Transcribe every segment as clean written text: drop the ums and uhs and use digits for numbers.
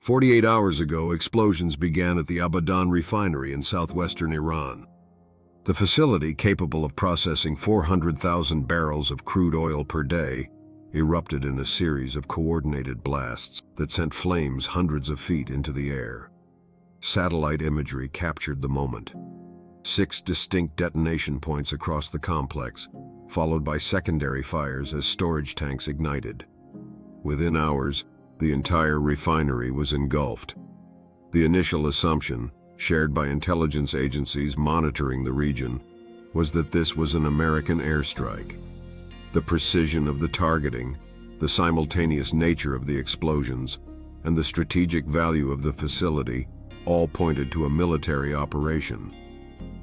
48 hours ago, explosions began at the Abadan refinery in southwestern Iran. The facility, capable of processing 400,000 barrels of crude oil per day, erupted in a series of coordinated blasts that sent flames hundreds of feet into the air. Satellite imagery captured the moment. 6 distinct detonation points across the complex, followed by secondary fires as storage tanks ignited. Within hours, the entire refinery was engulfed. The initial assumption, shared by intelligence agencies monitoring the region, was that this was an American airstrike. The precision of the targeting, the simultaneous nature of the explosions, and the strategic value of the facility all pointed to a military operation.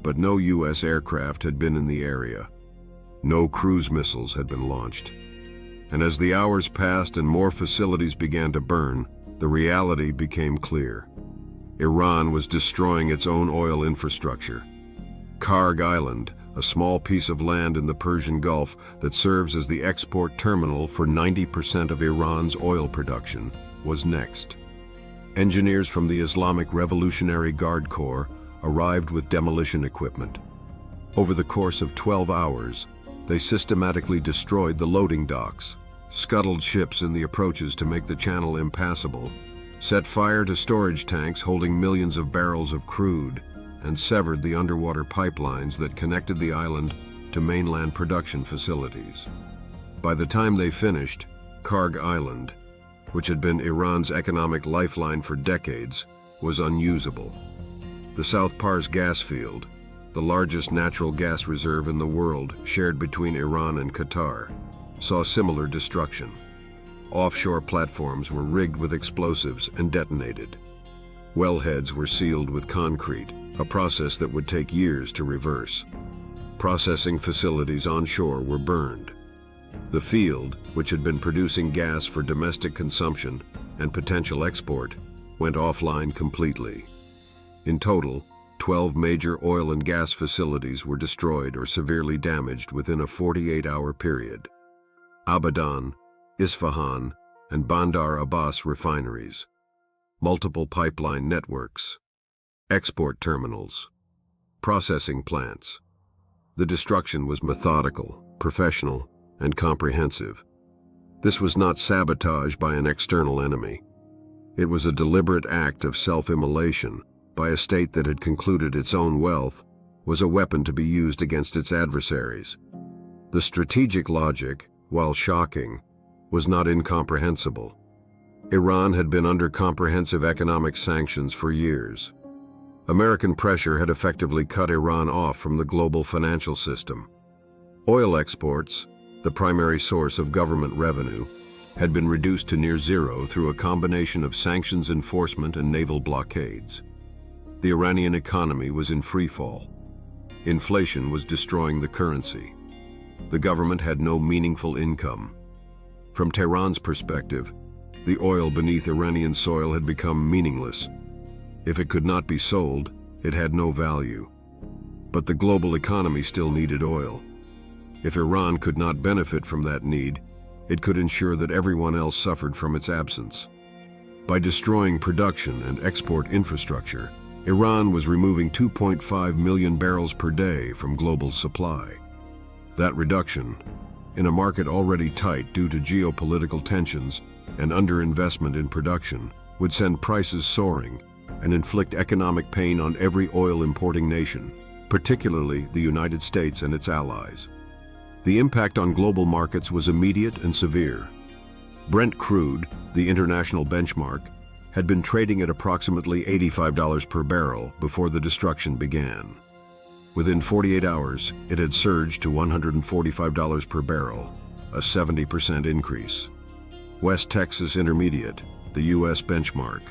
But no U.S. aircraft had been in the area. No cruise missiles had been launched. And as the hours passed and more facilities began to burn, the reality became clear. Iran was destroying its own oil infrastructure. Karg Island, a small piece of land in the Persian Gulf that serves as the export terminal for 90% of Iran's oil production, was next. Engineers from the Islamic Revolutionary Guard Corps arrived with demolition equipment. Over the course of 12 hours, they systematically destroyed the loading docks, scuttled ships in the approaches to make the channel impassable, set fire to storage tanks holding millions of barrels of crude, and severed the underwater pipelines that connected the island to mainland production facilities. By the time they finished, Karg Island, which had been Iran's economic lifeline for decades, was unusable. The South Pars gas field, the largest natural gas reserve in the world shared between Iran and Qatar, saw similar destruction. Offshore platforms were rigged with explosives and detonated. Wellheads were sealed with concrete, a process that would take years to reverse. Processing facilities onshore were burned. The field, which had been producing gas for domestic consumption and potential export, went offline completely. In total, 12 major oil and gas facilities were destroyed or severely damaged within a 48-hour period. Abadan, Isfahan, and Bandar Abbas refineries, multiple pipeline networks, export terminals, processing plants. The destruction was methodical, professional, and comprehensive. This was not sabotage by an external enemy. It was a deliberate act of self-immolation by a state that had concluded its own wealth was a weapon to be used against its adversaries. The strategic logic, while shocking, was not incomprehensible. Iran had been under comprehensive economic sanctions for years. American pressure had effectively cut Iran off from the global financial system. Oil exports, the primary source of government revenue, had been reduced to near zero through a combination of sanctions enforcement and naval blockades. The Iranian economy was in free fall. Inflation was destroying the currency. The government had no meaningful income. From Tehran's perspective, the oil beneath Iranian soil had become meaningless. If it could not be sold, it had no value. But the global economy still needed oil. If Iran could not benefit from that need, it could ensure that everyone else suffered from its absence. By destroying production and export infrastructure, Iran was removing 2.5 million barrels per day from global supply. That reduction, in a market already tight due to geopolitical tensions and underinvestment in production, would send prices soaring and inflict economic pain on every oil-importing nation, particularly the United States and its allies. The impact on global markets was immediate and severe. Brent crude, the international benchmark, had been trading at approximately $85 per barrel before the destruction began. Within 48 hours, it had surged to $145 per barrel, a 70% increase. West Texas Intermediate, the U.S. benchmark,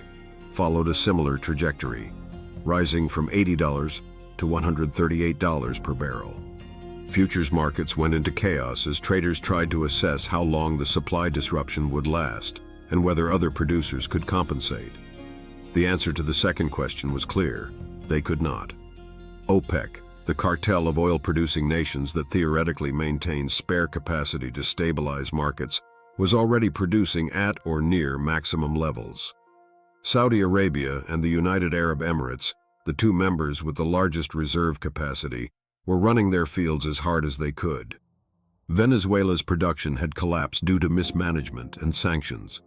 followed a similar trajectory, rising from $80 to $138 per barrel. Futures markets went into chaos as traders tried to assess how long the supply disruption would last and whether other producers could compensate. The answer to the second question was clear: they could not. OPEC, the cartel of oil-producing nations that theoretically maintains spare capacity to stabilize markets, was already producing at or near maximum levels. Saudi Arabia and the United Arab Emirates, the two members with the largest reserve capacity, were running their fields as hard as they could. Venezuela's production had collapsed due to mismanagement and sanctions.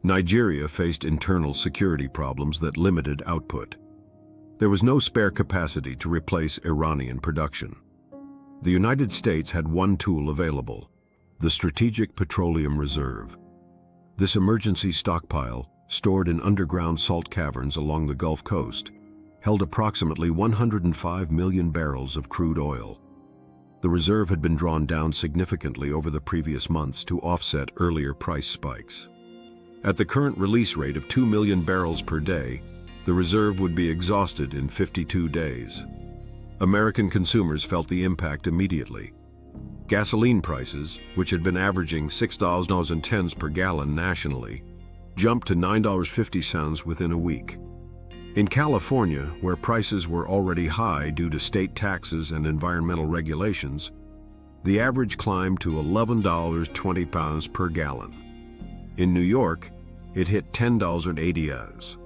Nigeria faced internal security problems that limited output. There was no spare capacity to replace Iranian production. The United States had one tool available: the Strategic Petroleum Reserve. This emergency stockpile, stored in underground salt caverns along the Gulf Coast, held approximately 105 million barrels of crude oil. The reserve had been drawn down significantly over the previous months to offset earlier price spikes. At the current release rate of 2 million barrels per day, the reserve would be exhausted in 52 days. American consumers felt the impact immediately. Gasoline prices, which had been averaging $6.10 per gallon nationally, jumped to $9.50 within a week. In California, where prices were already high due to state taxes and environmental regulations, the average climbed to $11.20 per gallon. In New York, it hit $10.80.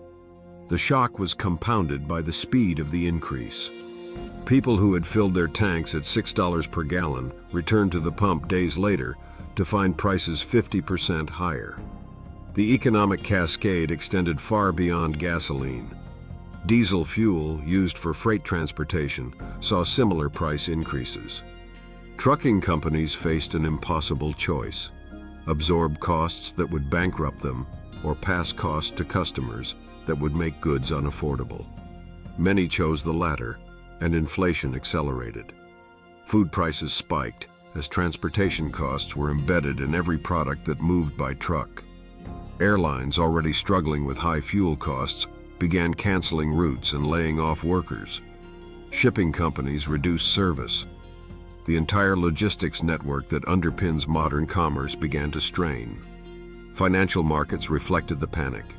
The shock was compounded by the speed of the increase. People who had filled their tanks at $6 per gallon returned to the pump days later to find prices 50% higher. The economic cascade extended far beyond gasoline. Diesel fuel used for freight transportation saw similar price increases. Trucking companies faced an impossible choice: absorb costs that would bankrupt them, or pass costs to customers that would make goods unaffordable. Many chose the latter, and inflation accelerated. Food prices spiked as transportation costs were embedded in every product that moved by truck. Airlines, already struggling with high fuel costs, began canceling routes and laying off workers. Shipping companies reduced service. The entire logistics network that underpins modern commerce began to strain. Financial markets reflected the panic.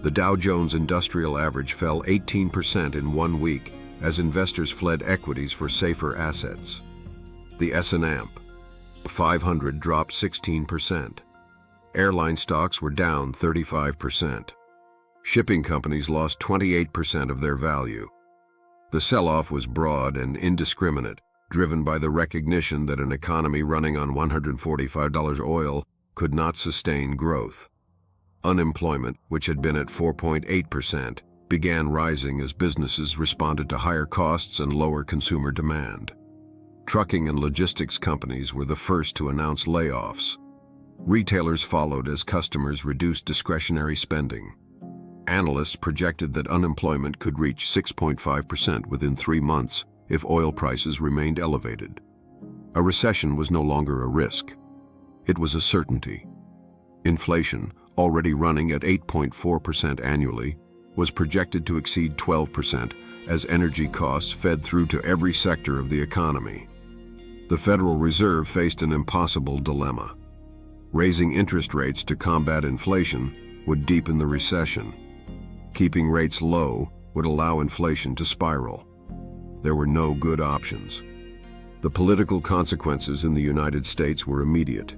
The Dow Jones Industrial Average fell 18% in 1 week as investors fled equities for safer assets. The S&P 500 dropped 16%. Airline stocks were down 35%. Shipping companies lost 28% of their value. The sell-off was broad and indiscriminate, driven by the recognition that an economy running on $145 oil could not sustain growth. Unemployment, which had been at 4.8%, began rising as businesses responded to higher costs and lower consumer demand. Trucking and logistics companies were the first to announce layoffs. Retailers followed as customers reduced discretionary spending. Analysts projected that unemployment could reach 6.5% within 3 months if oil prices remained elevated. A recession was no longer a risk. It was a certainty. Inflation, already running at 8.4% annually, was projected to exceed 12% as energy costs fed through to every sector of the economy. The Federal Reserve faced an impossible dilemma. Raising interest rates to combat inflation would deepen the recession. Keeping rates low would allow inflation to spiral. There were no good options. The political consequences in the United States were immediate.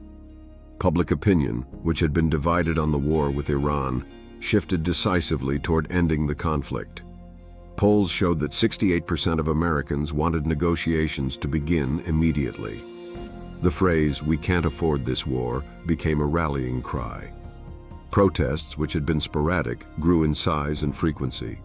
Public opinion, which had been divided on the war with Iran, shifted decisively toward ending the conflict. Polls showed that 68% of Americans wanted negotiations to begin immediately. The phrase, "we can't afford this war," became a rallying cry. Protests, which had been sporadic, grew in size and frequency.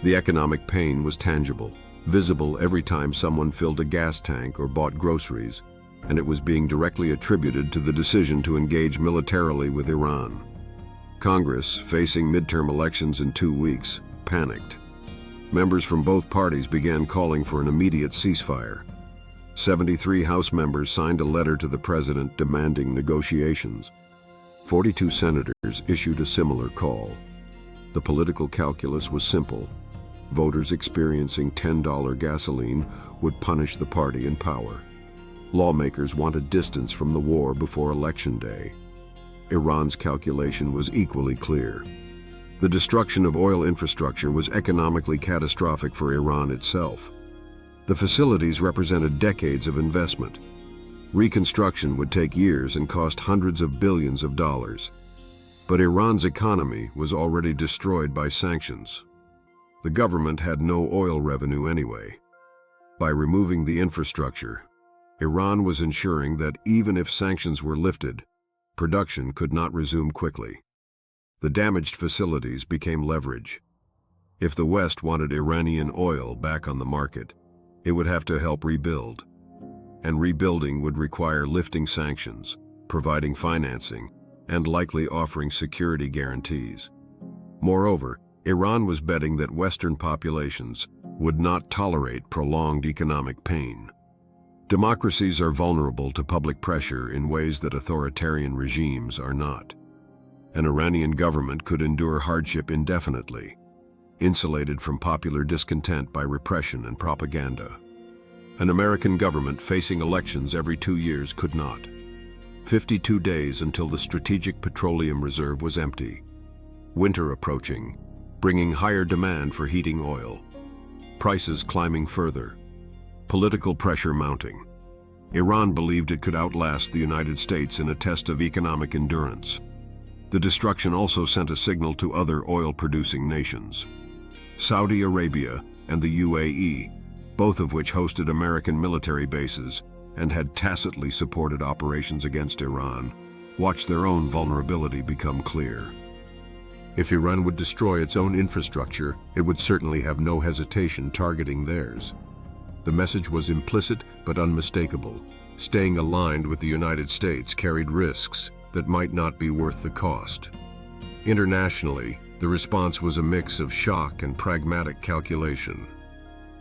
The economic pain was tangible, visible every time someone filled a gas tank or bought groceries, and it was being directly attributed to the decision to engage militarily with Iran. Congress, facing midterm elections in 2 weeks, panicked. Members from both parties began calling for an immediate ceasefire. 73 House members signed a letter to the president demanding negotiations. 42 senators issued a similar call. The political calculus was simple. Voters experiencing $10 gasoline would punish the party in power. Lawmakers wanted distance from the war before Election Day. Iran's calculation was equally clear. The destruction of oil infrastructure was economically catastrophic for Iran itself. The facilities represented decades of investment. Reconstruction would take years and cost hundreds of billions of dollars. But Iran's economy was already destroyed by sanctions. The government had no oil revenue anyway. By removing the infrastructure, Iran was ensuring that even if sanctions were lifted, production could not resume quickly. The damaged facilities became leverage. If the West wanted Iranian oil back on the market, it would have to help rebuild. And rebuilding would require lifting sanctions, providing financing, and likely offering security guarantees. Moreover, Iran was betting that Western populations would not tolerate prolonged economic pain. Democracies are vulnerable to public pressure in ways that authoritarian regimes are not. An Iranian government could endure hardship indefinitely, insulated from popular discontent by repression and propaganda. An American government facing elections every 2 years could not. 52 days until the strategic petroleum reserve was empty. Winter approaching, bringing higher demand for heating oil. Prices climbing further. Political pressure mounting. Iran believed it could outlast the United States in a test of economic endurance. The destruction also sent a signal to other oil-producing nations. Saudi Arabia and the UAE, both of which hosted American military bases and had tacitly supported operations against Iran, watched their own vulnerability become clear. If Iran would destroy its own infrastructure, it would certainly have no hesitation targeting theirs. The message was implicit but unmistakable. Staying aligned with the United States carried risks that might not be worth the cost. Internationally, the response was a mix of shock and pragmatic calculation.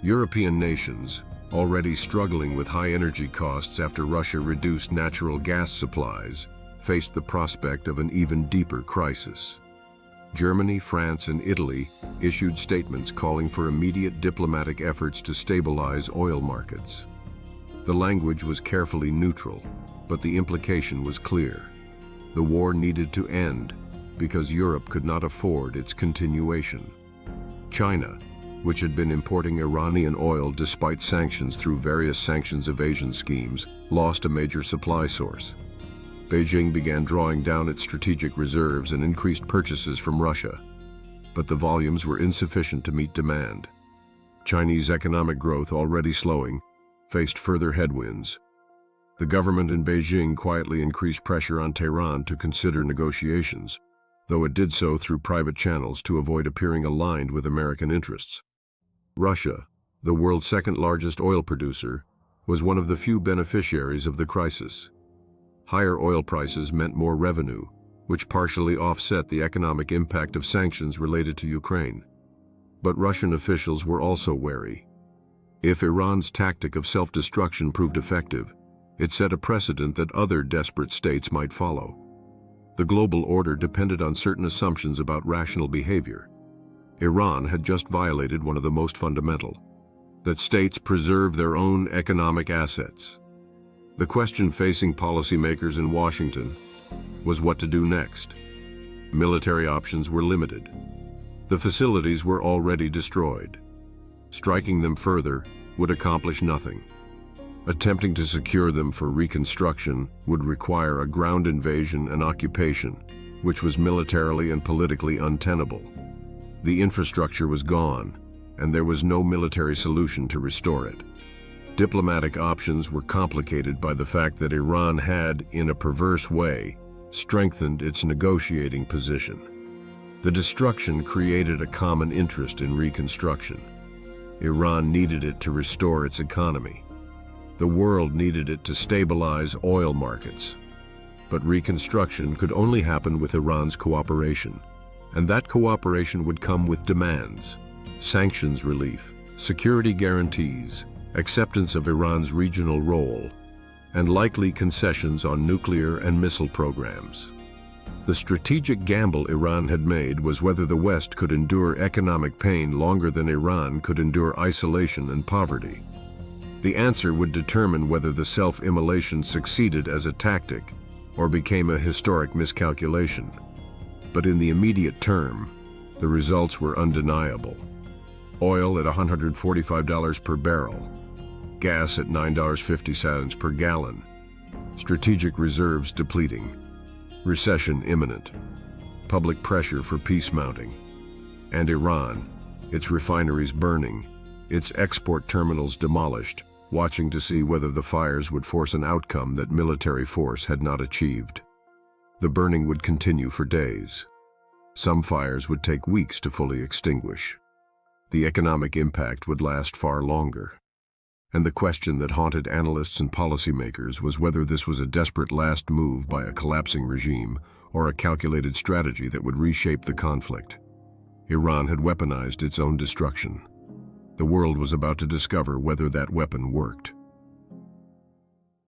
European nations, already struggling with high energy costs after Russia reduced natural gas supplies, faced the prospect of an even deeper crisis. Germany, France, and Italy issued statements calling for immediate diplomatic efforts to stabilize oil markets. The language was carefully neutral, but the implication was clear. The war needed to end because Europe could not afford its continuation. China, which had been importing Iranian oil despite sanctions through various sanctions evasion schemes, lost a major supply source. Beijing began drawing down its strategic reserves and increased purchases from Russia, but the volumes were insufficient to meet demand. Chinese economic growth, already slowing, faced further headwinds. The government in Beijing quietly increased pressure on Tehran to consider negotiations, though it did so through private channels to avoid appearing aligned with American interests. Russia, the world's second-largest oil producer, was one of the few beneficiaries of the crisis. Higher oil prices meant more revenue, which partially offset the economic impact of sanctions related to Ukraine. But Russian officials were also wary. If Iran's tactic of self-destruction proved effective, it set a precedent that other desperate states might follow. The global order depended on certain assumptions about rational behavior. Iran had just violated one of the most fundamental: that states preserve their own economic assets. The question facing policymakers in Washington was what to do next. Military options were limited. The facilities were already destroyed. Striking them further would accomplish nothing. Attempting to secure them for reconstruction would require a ground invasion and occupation, which was militarily and politically untenable. The infrastructure was gone, and there was no military solution to restore it. Diplomatic options were complicated by the fact that Iran had, in a perverse way, strengthened its negotiating position. The destruction created a common interest in reconstruction. Iran needed it to restore its economy. The world needed it to stabilize oil markets. But reconstruction could only happen with Iran's cooperation, and that cooperation would come with demands: sanctions relief, security guarantees, acceptance of Iran's regional role, and likely concessions on nuclear and missile programs. The strategic gamble Iran had made was whether the West could endure economic pain longer than Iran could endure isolation and poverty. The answer would determine whether the self-immolation succeeded as a tactic or became a historic miscalculation. But in the immediate term, the results were undeniable. Oil at $145 per barrel, gas at $9.50 per gallon, strategic reserves depleting, recession imminent. public pressure for peace mounting. And Iran, its refineries burning, its export terminals demolished, watching to see whether the fires would force an outcome that military force had not achieved. The burning would continue for days. Some fires would take weeks to fully extinguish. The economic impact would last far longer. And the question that haunted analysts and policymakers was whether this was a desperate last move by a collapsing regime or a calculated strategy that would reshape the conflict. Iran had weaponized its own destruction. The world was about to discover whether that weapon worked.